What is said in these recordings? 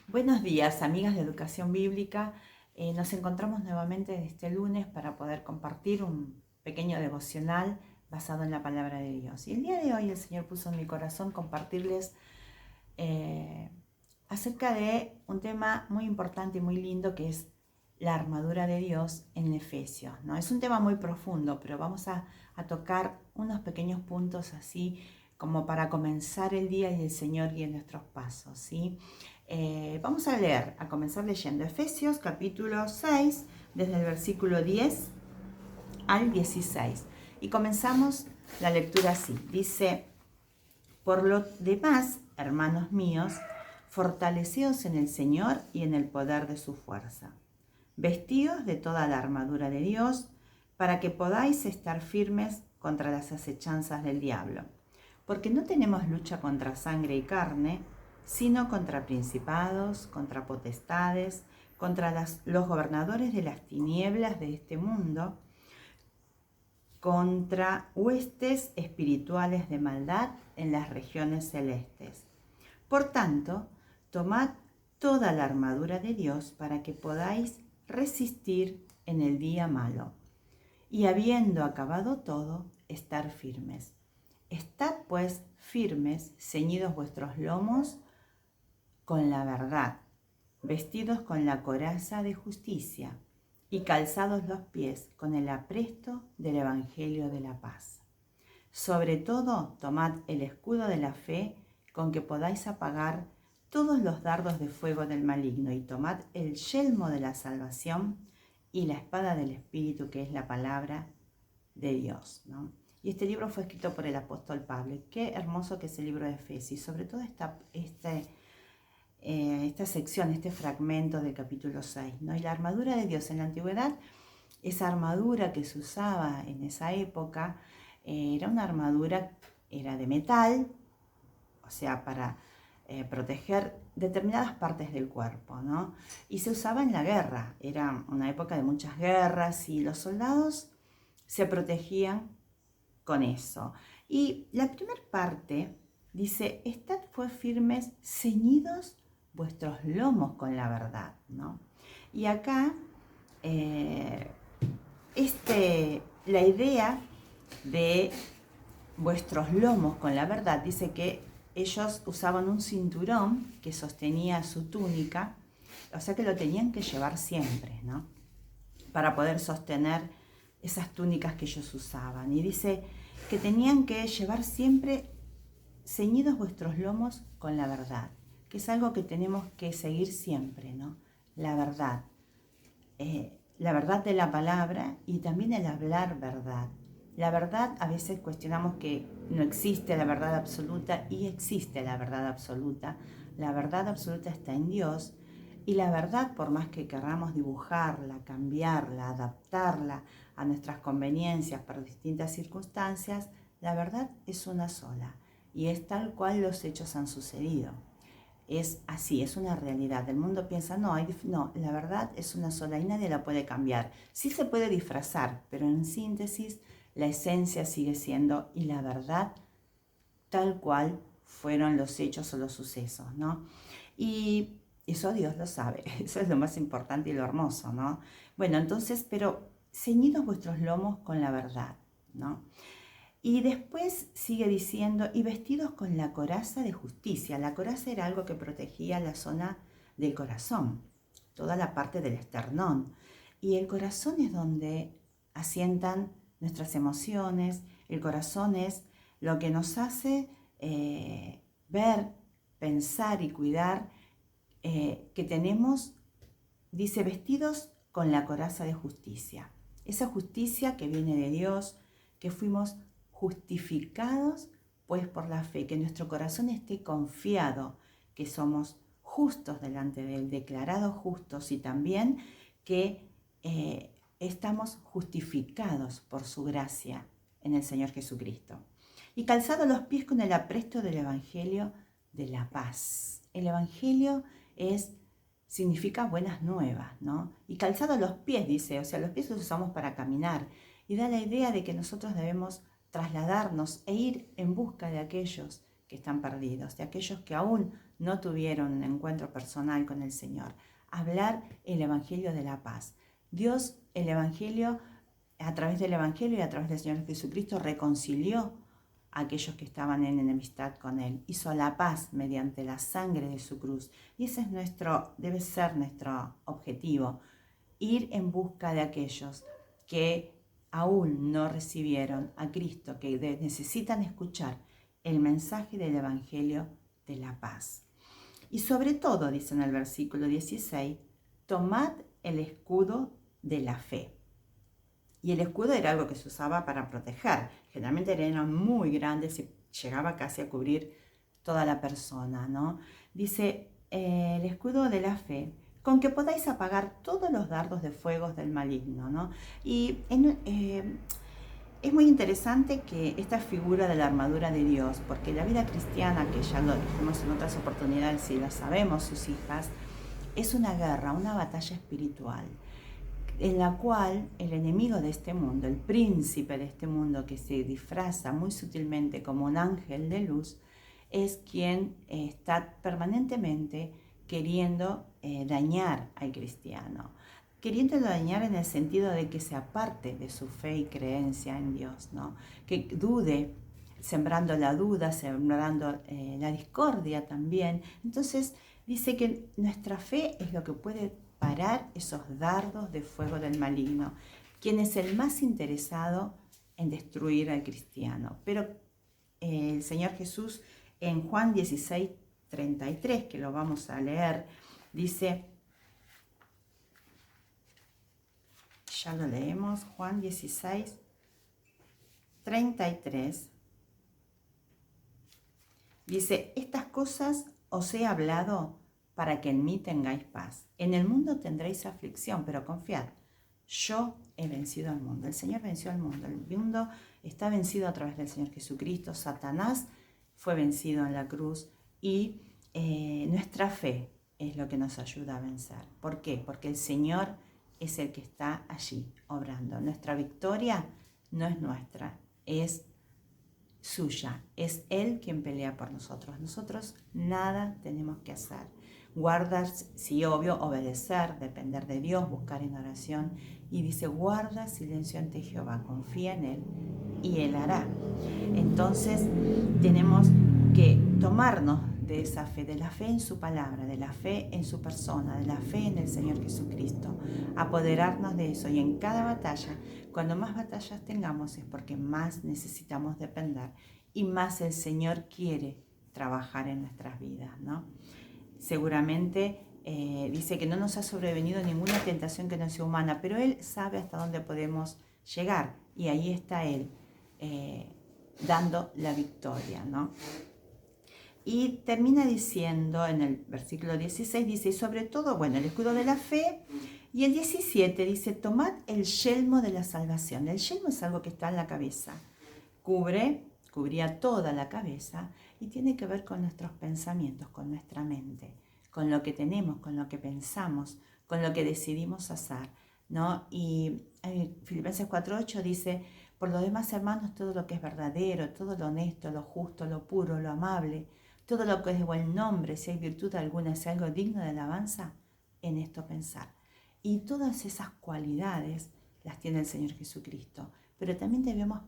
Buenos días, amigas de Educación Bíblica. Nos encontramos nuevamente este lunes para poder compartir un pequeño devocional basado en la palabra de Dios. Y el día de hoy el Señor puso en mi corazón compartirles eh, acerca de un tema muy importante y muy lindo que es la armadura de Dios en Efesios, ¿no? Es un tema muy profundo, pero vamos a tocar unos pequeños puntos así como para comenzar el día y el Señor guíe nuestros pasos, ¿sí? Vamos a leer, a comenzar leyendo Efesios capítulo 6, desde el versículo 10 al 16. Y comenzamos la lectura así. Dice: por lo demás, hermanos míos, fortaleceos en el Señor y en el poder de su fuerza. Vestíos de toda la armadura de Dios, para que podáis estar firmes contra las acechanzas del diablo. Porque no tenemos lucha contra sangre y carne, sino contra principados, contra potestades, contra los gobernadores de las tinieblas de este mundo, contra huestes espirituales de maldad en las regiones celestes. Por tanto, tomad toda la armadura de Dios para que podáis resistir en el día malo, y habiendo acabado todo, estar firmes. Estad pues firmes, ceñidos vuestros lomos con la verdad, vestidos con la coraza de justicia y calzados los pies con el apresto del Evangelio de la paz. Sobre todo, tomad el escudo de la fe con que podáis apagar todos los dardos de fuego del maligno, y tomad el yelmo de la salvación y la espada del Espíritu, que es la palabra de Dios, ¿no? Y este libro fue escrito por el apóstol Pablo. Qué hermoso que es el libro de Efesios, y sobre todo esta sección, este fragmento del capítulo 6, ¿no? Y la armadura de Dios en la antigüedad, esa armadura que se usaba en esa época, era una armadura, era de metal, o sea, para proteger determinadas partes del cuerpo, ¿no? Y se usaba en la guerra, era una época de muchas guerras y los soldados se protegían con eso. Y la primera parte dice: estad pues firmes, ceñidos vuestros lomos con la verdad, ¿no? Y acá la idea de vuestros lomos con la verdad dice que ellos usaban un cinturón que sostenía su túnica, o sea que lo tenían que llevar siempre, ¿no? Para poder sostener esas túnicas que ellos usaban. Y dice que tenían que llevar siempre ceñidos vuestros lomos con la verdad, que es algo que tenemos que seguir siempre, ¿no? La verdad. La verdad de la palabra y también el hablar verdad. La verdad, a veces cuestionamos que no existe la verdad absoluta, y existe la verdad absoluta. La verdad absoluta está en Dios, y la verdad, por más que queramos dibujarla, cambiarla, adaptarla a nuestras conveniencias para distintas circunstancias, la verdad es una sola y es tal cual los hechos han sucedido. Es así, es una realidad. El mundo piensa: no, la verdad es una sola y nadie la puede cambiar. Sí se puede disfrazar, pero en síntesis la esencia sigue siendo, y la verdad tal cual fueron los hechos o los sucesos, ¿no? Y eso Dios lo sabe, eso es lo más importante y lo hermoso, ¿no? Bueno, entonces, pero ceñidos vuestros lomos con la verdad, ¿no? Y después sigue diciendo: y vestidos con la coraza de justicia. La coraza era algo que protegía la zona del corazón, toda la parte del esternón. Y el corazón es donde asientan nuestras emociones, el corazón es lo que nos hace ver, pensar y cuidar que tenemos, dice, vestidos con la coraza de justicia. Esa justicia que viene de Dios, que fuimos justificados pues por la fe, que nuestro corazón esté confiado que somos justos delante de Él, declarados justos, y también que estamos justificados por su gracia en el Señor Jesucristo. Y calzados los pies con el apresto del Evangelio de la paz. El Evangelio significa buenas nuevas, ¿no? Y calzados los pies, dice, o sea, los pies los usamos para caminar, y da la idea de que nosotros debemos trasladarnos e ir en busca de aquellos que están perdidos, de aquellos que aún no tuvieron un encuentro personal con el Señor. Hablar el Evangelio de la paz. Dios, el Evangelio, a través del Evangelio y a través del Señor Jesucristo, reconcilió a aquellos que estaban en enemistad con Él. Hizo la paz mediante la sangre de su cruz. Y ese es debe ser nuestro objetivo. Ir en busca de aquellos que aún no recibieron a Cristo, que necesitan escuchar el mensaje del Evangelio de la paz. Y sobre todo, dice en el versículo 16, tomad el escudo de la fe. Y el escudo era algo que se usaba para proteger. Generalmente eran muy grandes y llegaba casi a cubrir toda la persona, ¿no? Dice, el escudo de la fe, con que podáis apagar todos los dardos de fuego del maligno, ¿no? Y es muy interesante que esta figura de la armadura de Dios, porque la vida cristiana, que ya lo dijimos en otras oportunidades y lo sabemos sus hijas, es una guerra, una batalla espiritual, en la cual el enemigo de este mundo, el príncipe de este mundo que se disfraza muy sutilmente como un ángel de luz, es quien está permanentemente queriendo dañar al cristiano, queriéndolo dañar en el sentido de que se aparte de su fe y creencia en Dios, ¿no? Que dude, sembrando la duda, sembrando la discordia también. Entonces dice que nuestra fe es lo que puede parar esos dardos de fuego del maligno, quien es el más interesado en destruir al cristiano. Pero el Señor Jesús en Juan 16:33, que lo vamos a leer, dice, ya lo leemos, Juan 16:33, dice, estas cosas os he hablado para que en mí tengáis paz. En el mundo tendréis aflicción, pero confiad, yo he vencido al mundo. El Señor venció al mundo. El mundo está vencido a través del Señor Jesucristo. Satanás fue vencido en la cruz y nuestra fe es lo que nos ayuda a vencer. ¿Por qué? Porque el Señor es el que está allí obrando. Nuestra victoria no es nuestra, es suya. Es Él quien pelea por nosotros. Nosotros nada tenemos que hacer. Guardar, sí, obvio, obedecer, depender de Dios, buscar en oración. Y dice, guarda silencio ante Jehová, confía en Él y Él hará. Entonces tenemos que tomarnos de esa fe, de la fe en su palabra, de la fe en su persona, de la fe en el Señor Jesucristo, apoderarnos de eso. Y en cada batalla, cuando más batallas tengamos, es porque más necesitamos depender y más el Señor quiere trabajar en nuestras vidas, ¿no? Seguramente dice que no nos ha sobrevenido ninguna tentación que no sea humana, pero Él sabe hasta dónde podemos llegar y ahí está Él dando la victoria, ¿no? Y termina diciendo en el versículo 16, dice, y sobre todo, bueno, el escudo de la fe, y el 17 dice, tomad el yelmo de la salvación. El yelmo es algo que está en la cabeza, cubría toda la cabeza y tiene que ver con nuestros pensamientos, con nuestra mente, con lo que tenemos, con lo que pensamos, con lo que decidimos hacer, ¿no? Y Filipenses 4:8 dice, por lo demás, hermanos, todo lo que es verdadero, todo lo honesto, lo justo, lo puro, lo amable, todo lo que es de buen nombre, si hay virtud alguna, si hay algo digno de alabanza, en esto pensar. Y todas esas cualidades las tiene el Señor Jesucristo, pero también debemos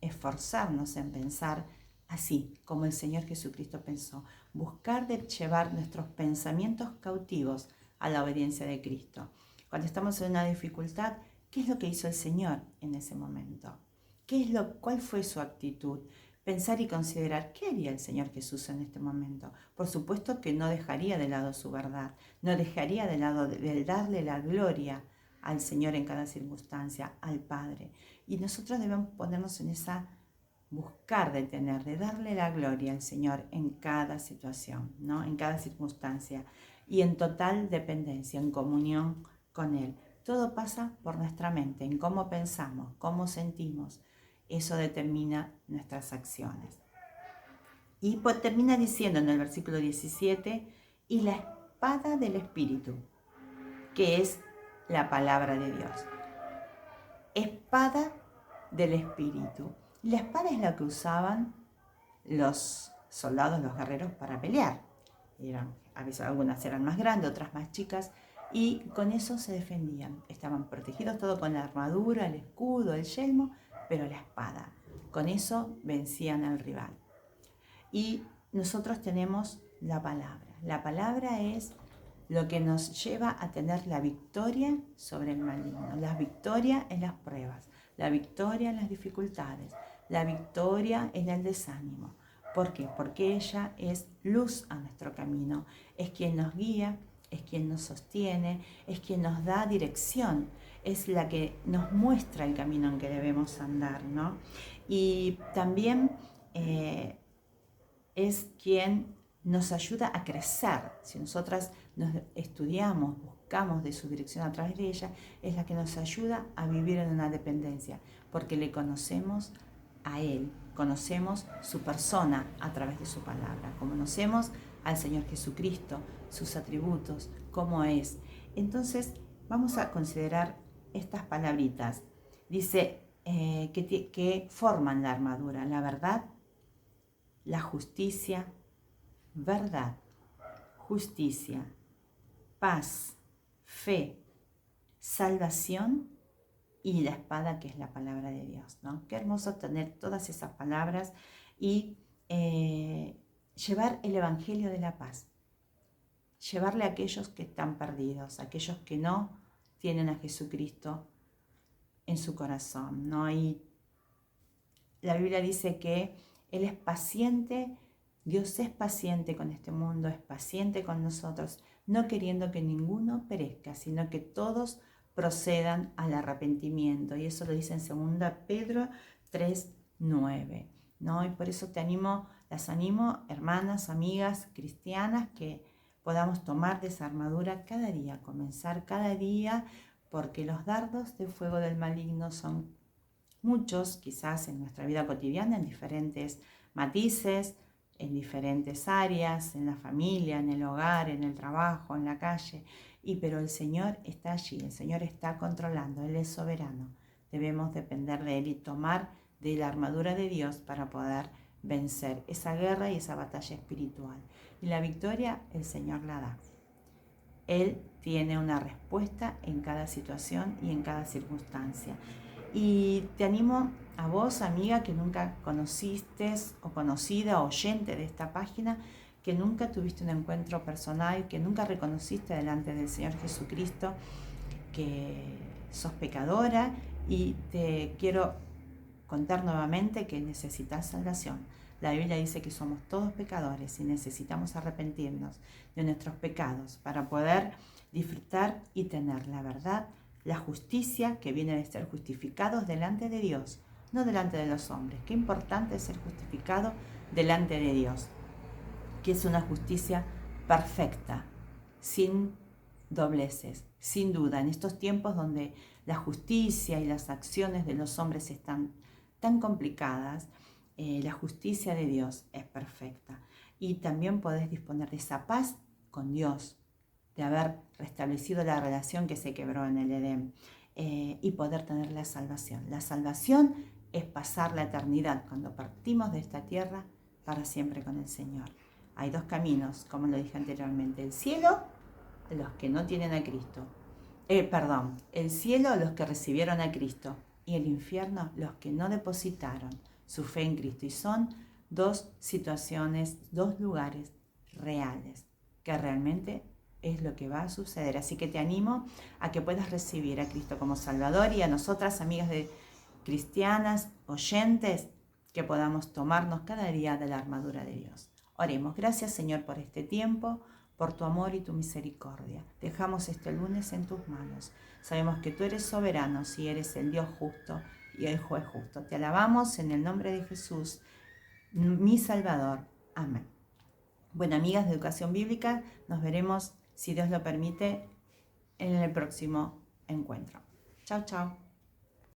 esforzarnos en pensar así como el Señor Jesucristo pensó, buscar de llevar nuestros pensamientos cautivos a la obediencia de Cristo. Cuando estamos en una dificultad, ¿qué es lo que hizo el Señor en ese momento? ¿Cuál fue su actitud? Pensar y considerar qué haría el Señor Jesús en este momento. Por supuesto que no dejaría de lado su verdad, no dejaría de lado de darle la gloria al Señor en cada circunstancia, al Padre. Y nosotros debemos ponernos en esa buscar de darle la gloria al Señor en cada situación, ¿no? En cada circunstancia y en total dependencia, en comunión con Él. Todo pasa por nuestra mente, en cómo pensamos, cómo sentimos. Eso determina nuestras acciones. Y pues termina diciendo en el versículo 17, y la espada del Espíritu, que es la palabra de Dios. Espada del Espíritu. La espada es la que usaban los soldados, los guerreros para pelear. a veces algunas eran más grandes, otras más chicas, y con eso se defendían. Estaban protegidos todo con la armadura, el escudo, el yelmo, pero la espada. Con eso vencían al rival. Y nosotros tenemos la palabra. La palabra es lo que nos lleva a tener la victoria sobre el maligno, la victoria en las pruebas, la victoria en las dificultades, la victoria en el desánimo. ¿Por qué? Porque ella es luz a nuestro camino, es quien nos guía, es quien nos sostiene, es quien nos da dirección, es la que nos muestra el camino en que debemos andar, ¿no? Y también es quien nos ayuda a crecer. Si nosotras nos estudiamos, buscamos de su dirección a través de ella, es la que nos ayuda a vivir en una dependencia, porque le conocemos a Él, conocemos su persona a través de su palabra, conocemos al Señor Jesucristo, sus atributos, cómo es. Entonces, vamos a considerar estas palabritas. Dice que forman la armadura: la verdad, la justicia, verdad, justicia, paz, fe, salvación y la espada, que es la palabra de Dios, ¿no? Qué hermoso tener todas esas palabras y llevar el evangelio de la paz, llevarle a aquellos que están perdidos, a aquellos que no tienen a Jesucristo en su corazón, ¿no? Y la Biblia dice que Él es paciente. Dios es paciente con este mundo, es paciente con nosotros, no queriendo que ninguno perezca, sino que todos procedan al arrepentimiento. Y eso lo dice en 2 Pedro 3:9, ¿no? Y por eso las animo, hermanas, amigas cristianas, que podamos tomar de esa armadura cada día, comenzar cada día, porque los dardos de fuego del maligno son muchos, quizás en nuestra vida cotidiana, en diferentes matices, en diferentes áreas, en la familia, en el hogar, en el trabajo, en la calle. Pero el Señor está allí, el Señor está controlando, Él es soberano. Debemos depender de Él y tomar de la armadura de Dios para poder vencer esa guerra y esa batalla espiritual. Y la victoria el Señor la da. Él tiene una respuesta en cada situación y en cada circunstancia. Y te animo a vos, amiga, que nunca conociste o conocida, oyente de esta página, que nunca tuviste un encuentro personal, que nunca reconociste delante del Señor Jesucristo que sos pecadora, y te quiero contar nuevamente que necesitas salvación. La Biblia dice que somos todos pecadores y necesitamos arrepentirnos de nuestros pecados para poder disfrutar y tener la verdad, la justicia que viene de ser justificados delante de Dios, no delante de los hombres. Qué importante es ser justificado delante de Dios, que es una justicia perfecta, sin dobleces, sin duda. En estos tiempos donde la justicia y las acciones de los hombres están tan complicadas, la justicia de Dios es perfecta. Y también podés disponer de esa paz con Dios, de haber restablecido la relación que se quebró en el Edén, y poder tener la salvación. La salvación es pasar la eternidad cuando partimos de esta tierra para siempre con el Señor. Hay dos caminos, como lo dije anteriormente: el cielo, los que no tienen a Cristo. El cielo, los que recibieron a Cristo, y el infierno, los que no depositaron su fe en Cristo. Y son dos situaciones, dos lugares reales, que realmente es lo que va a suceder. Así que te animo a que puedas recibir a Cristo como Salvador, y a nosotras, amigas de cristianas, oyentes, que podamos tomarnos cada día de la armadura de Dios. Oremos. Gracias, Señor, por este tiempo, por tu amor y tu misericordia. Dejamos este lunes en tus manos. Sabemos que tú eres soberano, y eres el Dios justo y el juez justo. Te alabamos en el nombre de Jesús, mi Salvador. Amén. Bueno, amigas de Educación Bíblica, nos veremos, si Dios lo permite, en el próximo encuentro. Chao, chao.